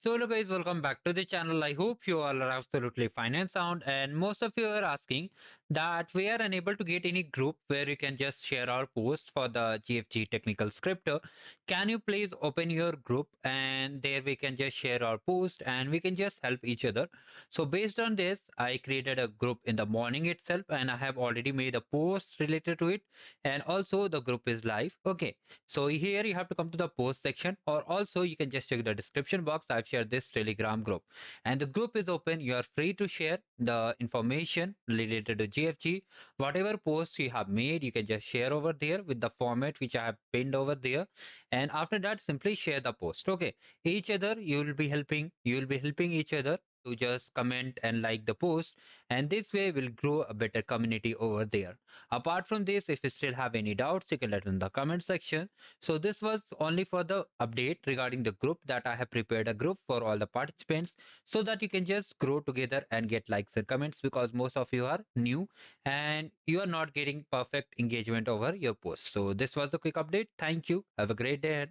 So hello guys, welcome back to the channel. I hope you all are absolutely fine and sound, and most of you are asking that we are unable to get any group where you can just share our post for the GfG technical script. Can you please open your group and there we can just share our post and we can just help each other. So based on this, I created a group in the morning itself and I have already made a post related to it, and also the group is live. Okay, so here you have to come to the post section, or also you can just check the description box. I've shared this Telegram group and the group is open. You are free to share the information related to GFG. Whatever posts you have made, you can just share over there with the format which I have pinned over there. And after that, simply share the post. Okay. Each other you will be helping each other to just comment and like the post. And this way will grow a better community over there. Apart from this, if you still have any doubts, you can let in the comment section. So this was only for the update regarding the group, that I have prepared a group for all the participants so that you can just grow together and get likes and comments, because most of you are new and you are not getting perfect engagement over your post. So this was a quick update. Thank you. Have a great day ahead.